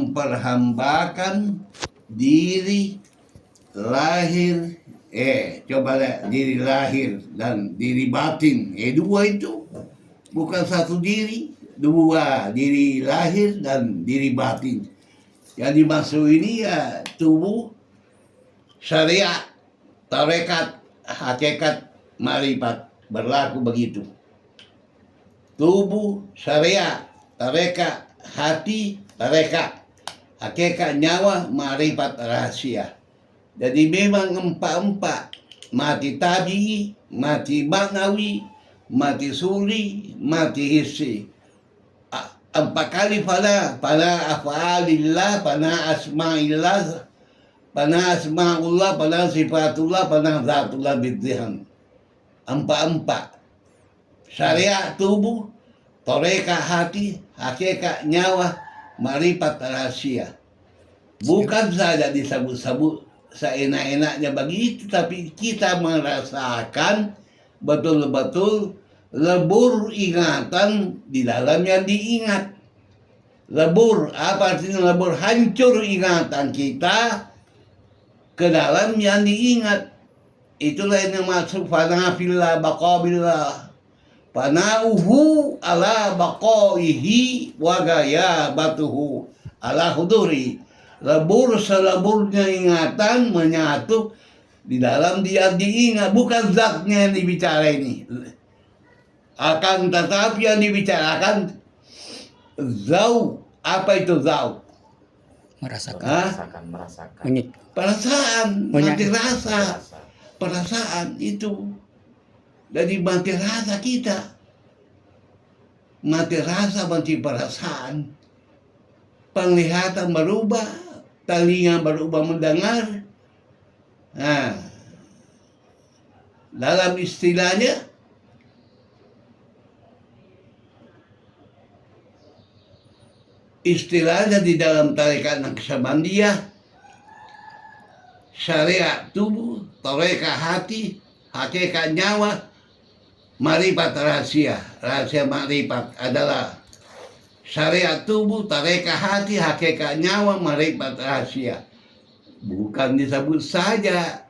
memperhambakan diri lahir, coba lihat, diri lahir dan diri batin, dua itu, bukan satu diri, dua, diri lahir dan diri batin. Yang dimaksud ini ya tubuh, syariat, tarekat, hakikat, marifat, berlaku begitu. Tubuh, syariat, tarekat, hati, tarekat, hakikat, nyawa, marifat, rahasia. Jadi memang empat-empat, mati tabi'i, mati maknawi, mati suri, mati hissi. Empat kali fana af'alillah, fana asma'illah, fana asma'ullah, fana sifatullah, fana zatullah bidzihan. Empat-empat. Syariat tubuh, toreka hati, hakikat nyawa, marifat rahasia. Bukan saja disebut-sebut seenak-enaknya begitu, tapi kita merasakan betul-betul lebur ingatan di dalam yang diingat. Lebur, apa artinya lebur? Hancur ingatan kita ke dalam yang diingat. Itulah yang maksud fana fillah baqabillah. Panauhu ala baqaihi wa gayabatuhu ala huduri. Lebur seleburnya ingatan menyatu di dalam dia diingat, bukan zatnya yang dibicara ini. Akan tetapi yang dibicarakan zau. Apa itu zau? Merasakan. Perasaan, mati rasa. Perasaan itu. Jadi mati rasa kita. Mati rasa, mati perasaan. Penglihatan berubah, telinga berubah mendengar. Nah, dalam istilahnya di dalam tarekat Naqsyabandiyah, syariat tubuh, tarekat hati, hakikat nyawa, marifat rahasia. Rahasia marifat adalah syariat tubuh, tarekat hati, hakikat nyawa, marifat rahasia. Bukan disebut saja.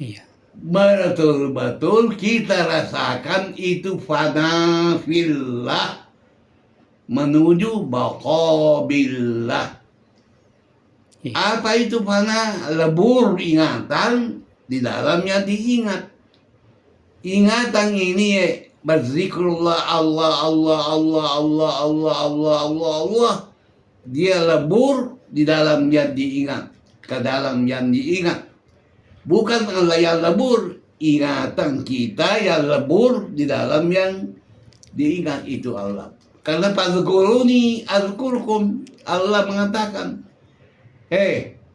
Iya. Betul-betul kita rasakan itu fana fillah menuju baqabillah. Iya. Apa itu fana? Lebur ingatan di dalamnya diingat. Ingatan ini berzikrullah Allah. Dia lebur di dalam yang diingat, ke dalam yang diingat. Bukan Allah yang lebur, ingatan kita yang lebur di dalam yang diingat itu Allah. Karena fadhkuruni azkurkum, Allah mengatakan,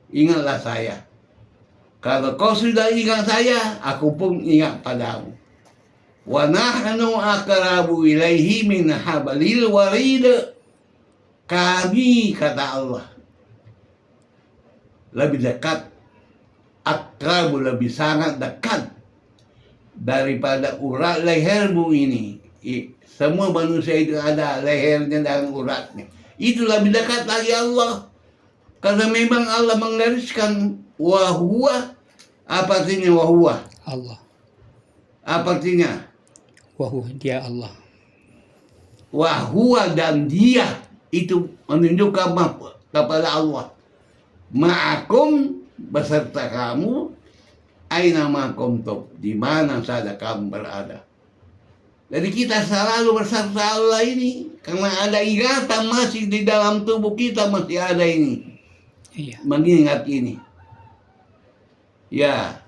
ingatlah saya. Kalau kau sudah ingat saya, aku pun ingat padamu. Wa nahnu aqrabu ilaihi min hablil warid. Kami, kata Allah, lebih dekat, akrabu, lebih sangat dekat daripada urat lehermu ini. Semua manusia itu ada lehernya dan uratnya. Itu lebih dekat lagi Allah. Karena memang Allah menggariskan wahuwa. Apa artinya wahuwa? Allah. Apa artinya? Wahu, dia Allah. Wahuwa dan dia. Itu menunjukkan kepada Allah. Ma'akum, beserta kamu, aina ma'akum top, di mana saja kamu berada. Jadi kita selalu bersama Allah ini, karena ada ingatan masih di dalam tubuh kita, masih ada ini. Iya. Mengingat ini. Ya.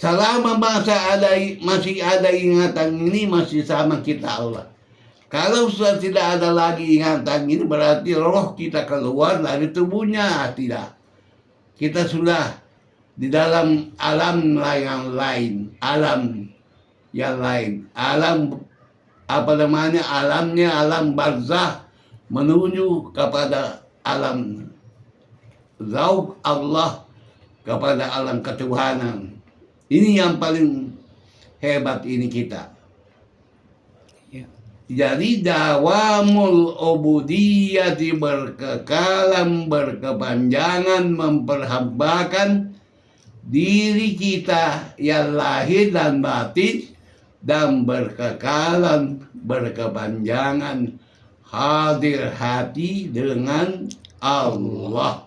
Selama masih ada ingatan ini, masih sama kita Allah. Kalau sudah tidak ada lagi ingatan ini, berarti roh kita keluar dari tubuhnya. Tidak. Kita sudah di dalam alam yang lain. Alam yang lain. Alam, apa namanya, alamnya alam barzah menuju kepada alam zauq Allah, kepada alam ketuhanan. Ini yang paling hebat ini kita. Ya. Jadi dawamul ubudiyati, berkekalan, berkepanjangan, memperhambakan diri kita yang lahir dan batin, dan berkekalan, berkepanjangan hadir hati dengan Allah.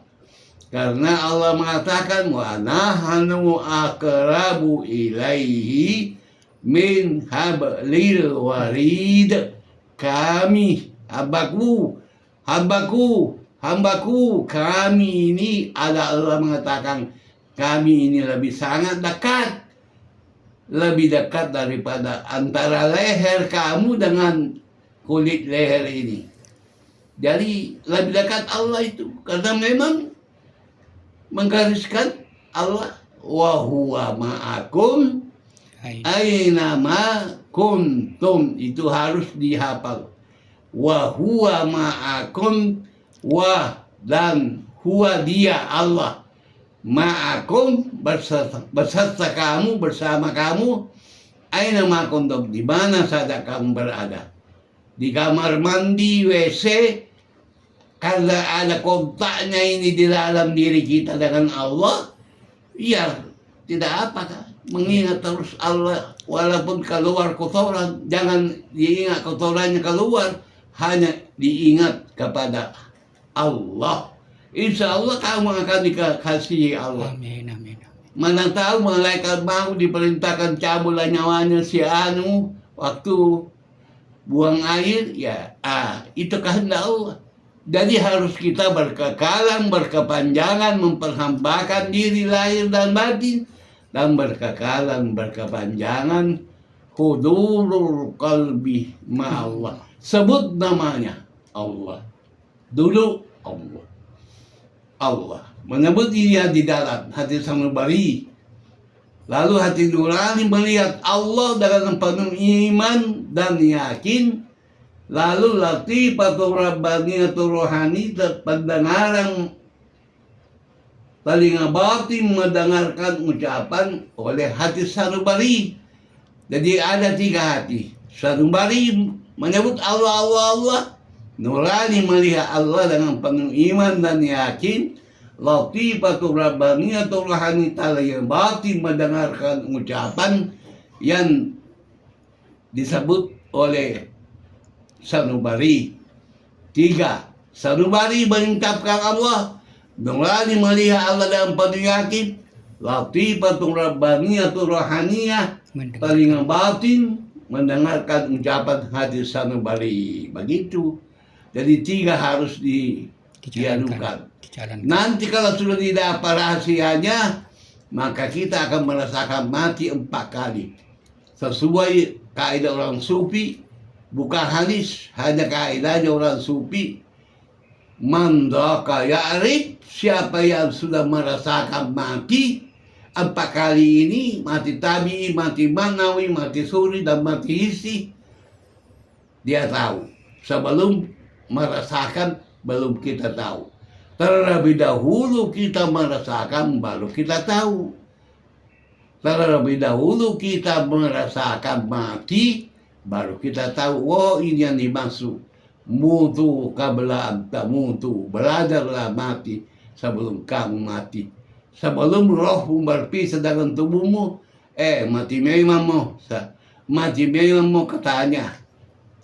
Karena Allah mengatakan wa nahnu aqrabu ilaihi min hablil warid. Kami, hambaku, kami ini, ada Allah mengatakan kami ini lebih dekat daripada antara leher kamu dengan kulit leher ini. Jadi lebih dekat Allah itu, karena memang menggariskan Allah wa huwa ma'akum aina ma kuntum, itu harus dihafal. Wa huwa ma'akum, wa dan huwa dia Allah, ma'akum beserta kamu, bersama kamu, aina ma kuntum, di mana saja kamu berada. Di kamar mandi, WC, karena ada kontaknya ini di dalam diri kita dengan Allah, ya tidak apa-apa, mengingat terus Allah. Walaupun keluar kotoran, jangan diingat kotorannya keluar, hanya diingat kepada Allah. Insya Allah kamu akan dikasihi Allah. Amin, amin, amin. Mana tahu malaikat mau diperintahkan cabutlah nyawanya si anu waktu buang air, ya itu kehendak Allah. Jadi harus kita berkekalan, berkepanjangan, memperhambakan diri lahir dan batin, dan berkekalan, berkepanjangan hudurul qalbi ma'allah. Sebut namanya Allah dulu, Allah menyebut dia di dalam hati sanubari. Lalu hati nurani melihat Allah dengan penuh iman dan yakin. Lalu latifatul rabbaniyatul rohani, pendengaran telinga batin mendengarkan ucapan oleh hati sanubari. Jadi ada 3 hati. Sanubari menyebut Allah, Allah, Allah. Nurani melihat Allah dengan penuh iman dan yakin. Latifatul rabbaniyatul rohani, telinga batin mendengarkan ucapan yang disebut oleh sanubari. 3. Sanubari mengucapkan Allah. Nurani melihat Allah dalam penuh yakin. Latifatul rabbaniyatul rohaniyah, telinga batin mendengarkan ucapan hati sanubari. Begitu. Jadi 3 harus diadukan. Nanti kalau sudah didapat rahasianya, maka kita akan merasakan mati 4 kali. Sesuai kaidah orang sufi, bukan hadis, hanya kaidahnya orang sufi. Man dzaka ya'rif, siapa yang sudah merasakan mati 4 kali ini, mati tabi'i, mati manawi, mati suri, dan mati hissi, dia tahu. Sebelum merasakan, belum kita tahu. Terlebih dahulu kita merasakan, baru kita tahu. Terlebih dahulu kita merasakan mati, baru kita tahu, oh ini yang dimaksud. Mutu qabla an tamutu, belajarlah mati sebelum kamu mati. Sebelum rohmu berpisah dengan tubuhmu, mati memang mau katanya.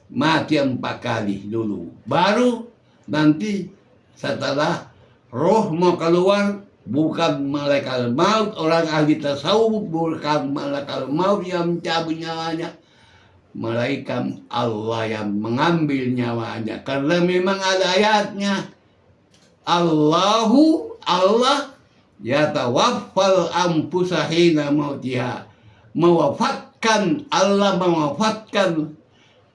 Mati 4 kali dulu. Baru nanti setelah roh mau keluar, bukan malaikat maut, orang ahli tasawuf, bukan malaikat maut yang mencabut nyawanya, malaikat Allah yang mengambil nyawanya. Karena memang ada ayatnya, Allah yatawaffal anfusa hina mautiha, mewafatkan, Allah mewafatkan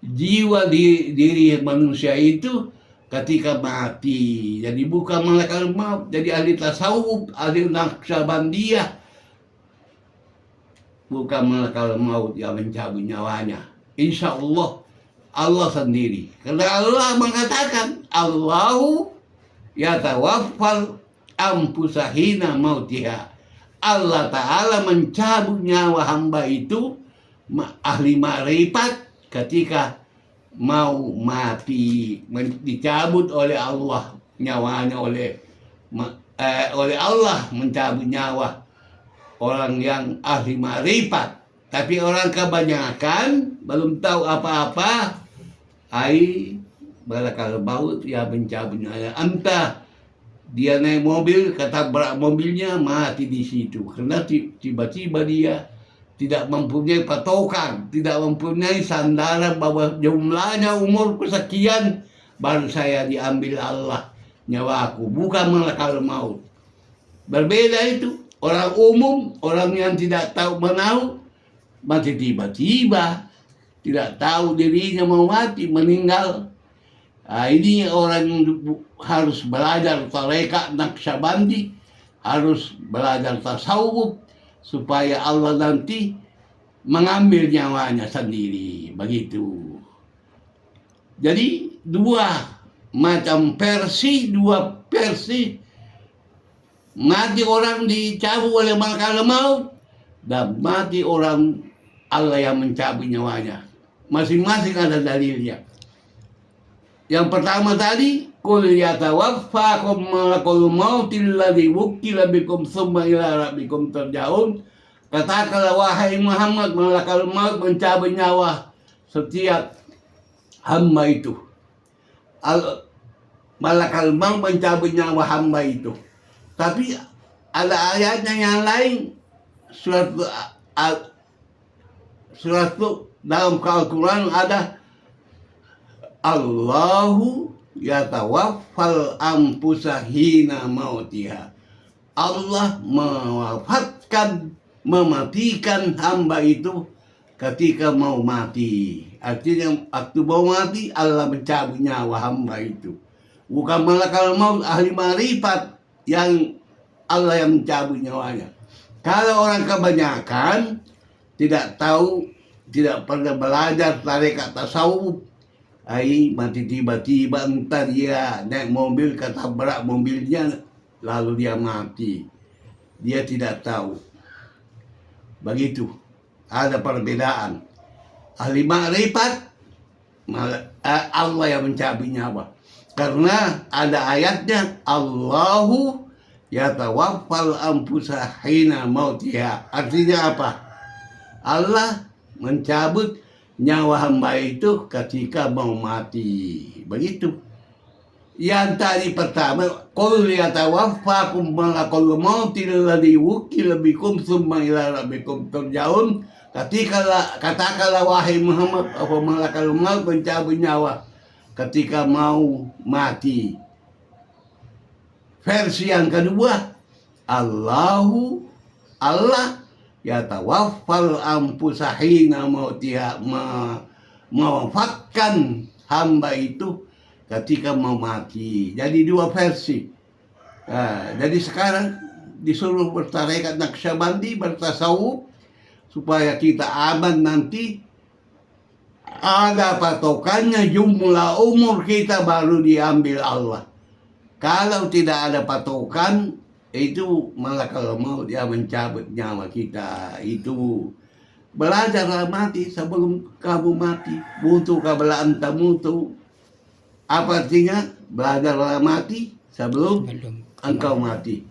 jiwa diri manusia itu ketika mati. Jadi bukan malaikat maut. Jadi ahli tasawuf, ahli Naqsyabandiyah, bukan malaikat maut yang mencabut nyawanya. Insya Allah, Allah sendiri. Karena Allah mengatakan, Allahu yatawaffal anfusa hina mautiha. Allah Ta'ala mencabut nyawa hamba itu, ahli ma'rifat, ketika mau mati, dicabut oleh Allah nyawanya, oleh Allah mencabut nyawa orang yang ahli marifat. Tapi orang kebanyakan belum tahu apa-apa, balakal maut ya mencabut nyawa. Entah dia naik mobil, ketabrak mobilnya, mati di situ. Karena tiba-tiba dia tidak mempunyai patokan, tidak mempunyai sandaran bahwa jumlahnya umurku sekian, baru saya diambil Allah nyawaku, bukan malakal maut. Berbeda itu. Orang umum, orang yang tidak tahu menahu, mati tiba-tiba, tidak tahu dirinya mau mati, meninggal. Nah, ini orang yang harus belajar tarekat Naqsyabandi, harus belajar tasawuf, supaya Allah nanti mengambil nyawanya sendiri, begitu. Jadi dua versi, mati orang dicabut oleh malakal maut, dan mati orang Allah yang mencabut nyawanya. Masing-masing ada dalilnya. Yang pertama tadi, qul yatawaffakum malakul mautil ladzi wukkila bikum tsumma ila rabbikum turja'un. Katakanlah wahai Muhammad, malakal maut mencabut nyawa setiap hamba itu. Malakal maut mencabut nyawa hamba itu. Tapi ada ayatnya yang lain, surat dalam Al-Quran ada Allahu yatawaffal anfusa hina mautiha. Allah mematikan hamba itu ketika mau mati. Artinya waktu mau mati Allah mencabut nyawa hamba itu. Bukan malakal maut ahli marifat yang Allah yang mencabut nyawanya. Kalau orang kebanyakan tidak tahu, tidak pernah belajar tarekat tasawuf, mati tiba-tiba, entar dia naik mobil, ketabrak mobilnya, lalu dia mati. Dia tidak tahu. Begitu. Ada perbedaan. Ahli makrifat, Allah yang mencabut nyawa. Karena ada ayatnya, Allahu yatawaffal anfusa hina mautiha. Artinya apa? Allah mencabut nyawa hamba itu ketika mau mati. Begitu. Yang tadi pertama, qul yatawaffakum malakul mautil ladzi wukkila bikum tsumma ila rabbikum turja'un. Katakanlah wahai Muhammad, apa malakul maut mencabut nyawa ketika mau mati. Versi yang kedua, Allah yatawaffal anfusa hina mautiha, mewafatkan hamba itu ketika mau mati. Jadi dua versi. Jadi sekarang disuruh bertarekat Naqsyabandi, bertasawuf, supaya kita aman nanti. Ada patokannya, jumlah umur kita baru diambil Allah. Kalau tidak ada patokan, itu malakal maut dia mencabut nyawa kita. Itu belajarlah mati sebelum kamu mati. Mutu qabla an tamutu. Apa artinya? Belajarlah mati sebelum engkau mati.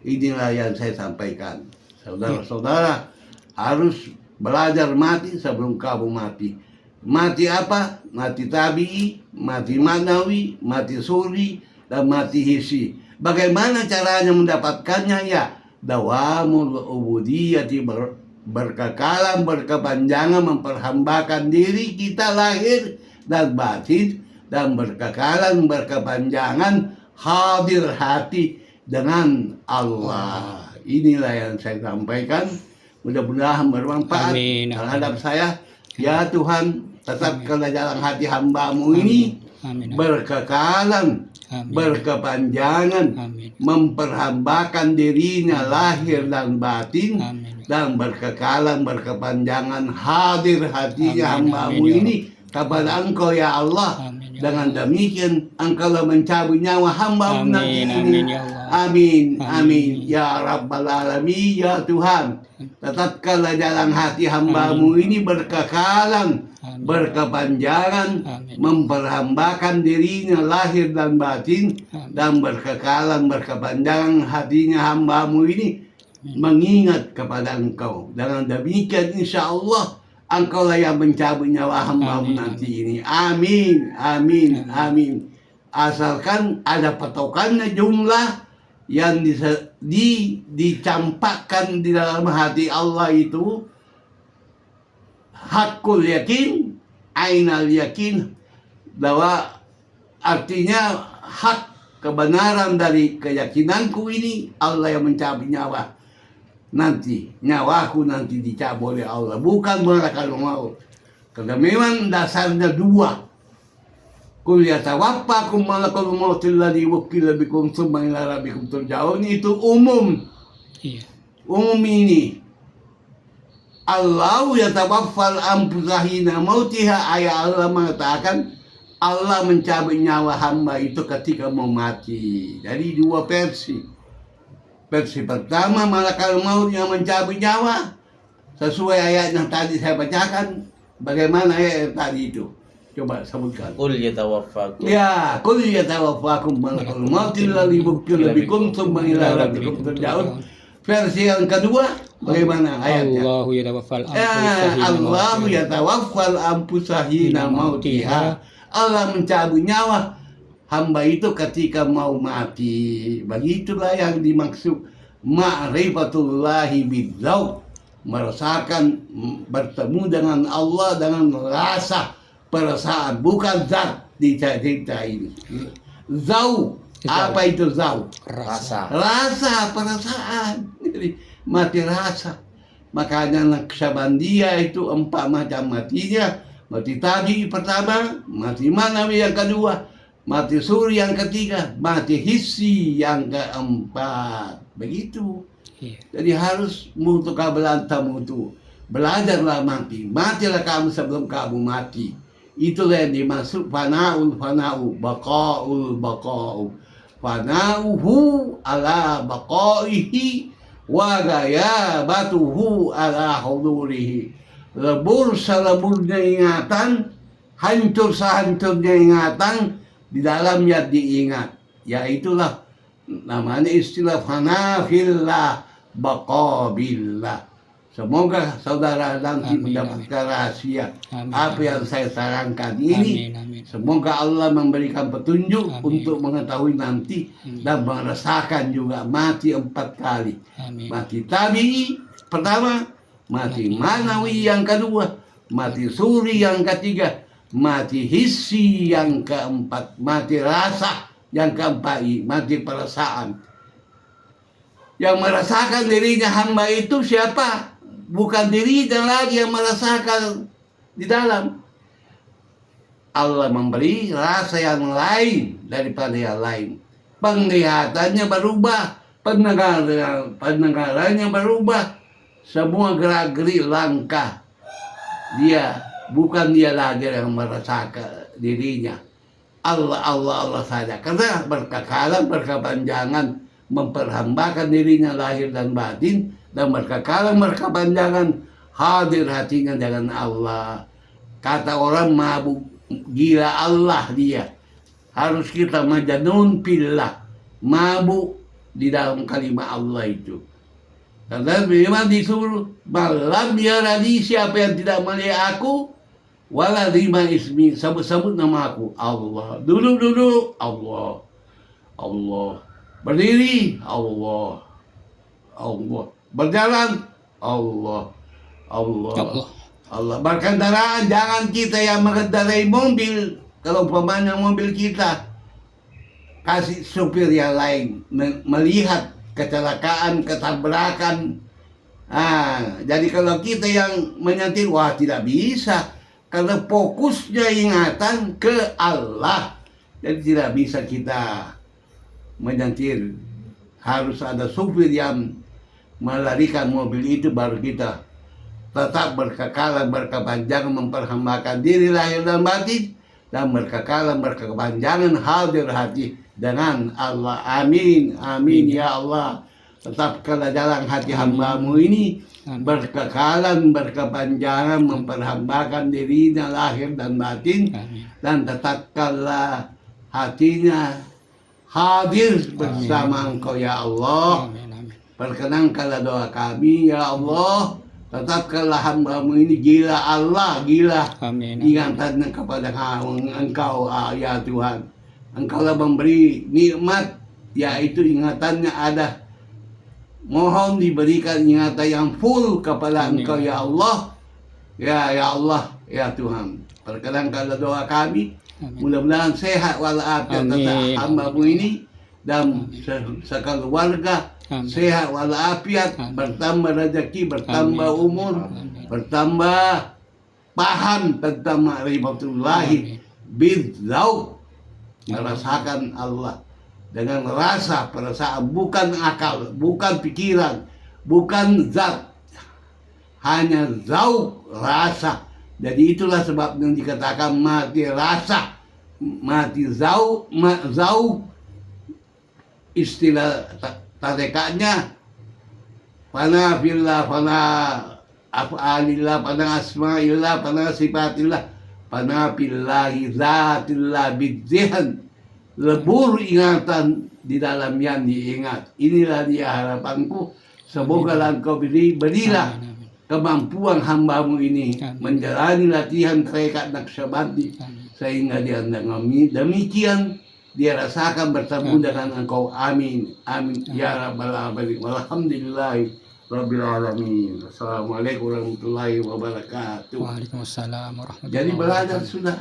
Inilah yang saya sampaikan. Saudara-saudara harus belajar mati sebelum kamu mati. Mati apa? Mati tabi'i, mati manawi, mati suri, dan mati hisi. Bagaimana caranya mendapatkannya? Ya, dawamul ubudiyati, berkekalan, berkepanjangan, memperhambakan diri kita lahir dan batin, dan berkekalan, berkepanjangan hadir hati dengan Allah. Inilah yang saya sampaikan. Mudah-mudahan bermanfaat terhadap saya. Ya Tuhan, tetapkanlah jalan hati hamba-Mu ini berkekalan, berkepanjangan, memperhambakan dirinya lahir dan batin, dan berkekalan, berkepanjangan hadir hatinya hamba-Mu ini kepada Engkau ya Allah. Dengan demikian engkaulah mencabut nyawa hamba nanti Amin, ini. amin ya Allah. Amin, amin. Amin. Ya Rabbal Alamin, ya Tuhan. Tetapkanlah jalan hati hambamu ini berkekalan, Amin. berkepanjangan, Amin. memperhambakan dirinya lahir dan batin, Amin. dan berkekalan, berkepanjangan hatinya hambamu ini mengingat kepada engkau. Dengan demikian insya Allah engkaulah yang mencabut nyawa hambamu Amin. nanti ini. Amin, amin, amin. Asalkan ada patokannya jumlah yang dicampakkan di dalam hati Allah itu hakul yakin, ainal yakin, bahwa artinya hak kebenaran dari keyakinanku ini Allah yang mencabut nyawa. Nanti nyawaku nanti dicabut oleh Allah, bukan malaikat maut. Karena memang dasarnya dua. Qul yatawaffakum malakul maut alladzi wukkila bikum tsumma ila rabbikum turja'un, itu umum. Iya. Umum ini. Allah yatawaffal anfusa hina mautiha, ayat Allah mengatakan Allah mencabut nyawa hamba itu ketika mau mati. Jadi dua versi. Versi pertama malaikat maut yang mencabut nyawa sesuai ayat yang tadi saya bacakan. Bagaimana ayat tadi itu? Coba sebutkan. Qul yatawaffakum. Ya, qul yatawaffakum malakul maut alladzi wukkila bikum tsumma ila rabbikum turja'un. Versi yang kedua bagaimana ayatnya? Allahu yatawaffal Allahu yatawaffal anfusa hina mautiha. Allah mencabut nyawa hamba itu ketika mau mati. Begitulah yang dimaksud ma'rifatullahi bidzauq, merasakan bertemu dengan Allah dengan rasa perasaan, bukan zat di cerita ini. Zauq, apa itu zauq? Rasa. Rasa, perasaan. Jadi mati rasa. Makanya Naqsyabandiyah itu 4 macam matinya. Mati tabi pertama, mati manawi yang kedua, mati suri yang ketiga, mati hissi yang keempat. Begitu. Iya. Jadi harus mutu kabelantamu itu. Belajarlah mati. Matilah kamu sebelum kamu mati. Itulah yang dimaksud fana'ul, baqa'ul. Fana'uhu ala baqa'ihi wa ghayabatuhu ala hudurihi. Lebur seleburnya ingatan, hancur sehancurnya ingatan, di dalamnya diingat. Ya itulah namanya istilah fanafillah baqabillah. Semoga saudara nanti Amin, mendapatkan rahasia Amin, apa amin. yang saya sarankan ini. Amin, amin. Semoga Allah memberikan petunjuk Amin. untuk mengetahui nanti dan merasakan juga mati 4 kali. Amin. Mati tabi'i pertama, mati manawi yang kedua, mati suri yang ketiga, mati hissi yang keempat, mati rasa yang keempat, mati perasaan. Yang merasakan dirinya hamba itu siapa? Bukan dirinya lagi yang merasakan di dalam. Allah memberi rasa yang lain daripada yang lain. Penglihatannya berubah, pendengarannya berubah, semua gerak-gerik langkah. Bukan dia lagi yang merasakan dirinya. Allah saja. Karena berkekalan, berkepanjangan, memperhambakan dirinya lahir dan batin, dan berkekalan, berkepanjangan, hadir hatinya dengan Allah. Kata orang mabuk, gila Allah dia. Harus kita majanun pillah, mabuk di dalam kalimat Allah itu. Karena memang disuruh malam yarani, siapa yang tidak melihat aku, wala lima ismi, sebut-sebut nama aku. Allah. Duduk Allah. Allah. Berdiri Allah. Allah. Berjalan Allah. Allah. Allah. Berkendaraan, jangan kita yang mengendarai mobil. Kalau umpamanya mobil kita, kasih supir yang lain melihat kecelakaan, ketabrakan. Jadi kalau kita yang menyetir, wah tidak bisa. Karena fokusnya ingatan ke Allah. Jadi tidak bisa kita menyetir. Harus ada supir yang melarikan mobil itu, baru kita tetap berkekalan, berkepanjangan, memperhambakan diri lahir dan batin, dan berkekalan berkepanjangan hadir hati dengan Allah. Amin, amin ya Allah. Tetapkanlah jalan hati hamba-Mu ini berkekalan berkepanjangan memperhambakan dirinya lahir dan batin, Amin. dan tetapkanlah hatinya hadir bersama Engkau ya Allah. Amin. Amin. Perkenankanlah doa kami ya Allah. Tetapkanlah hamba-Mu ini gila Allah, gila Amin. ingatannya kepada Engkau ya Tuhan. Engkaulah memberi nikmat, yaitu ingatannya ada. Mohon diberikan ingatan yang full kepada Amin. Engkau ya Allah. Ya Allah ya Tuhan. Perkenankanlah doa kami. Amin. Mudah-mudahan sehat walafiat Amin. atas hamba-Mu ini dan sekeluarga Amin. sehat walafiat, Amin. bertambah rezeki, bertambah Amin. umur, Amin. bertambah paham tentang ma'rifatullahi Amin. bidzauq, merasakan Allah dengan rasa perasaan, bukan akal, bukan pikiran, bukan zat, hanya zauq, rasa. Jadi itulah sebabnya dikatakan mati rasa, mati zauq, zauq istilah tarekat,nya fana fillah, fana af'alillah, fana asma'illah, fana sifatillah, fana fillahi zatillah bidzihan. Lebur ingatan di dalam yang diingat. Inilah dia harapanku. Semoga Engkau berilah Amin. kemampuan hamba-Mu ini Amin. menjalani latihan tarekat Naqsyabandi, Amin. sehingga dia demikian dia rasakan bertemu Amin. dengan Engkau. Amin, amin ya rabbal alamin. Walhamdulillahi rabbil alamin. Assalamualaikum warahmatullahi wabarakatuh. Waalaikumsalam warahmatullahi Jadi belajar wabarakatuh. sudah.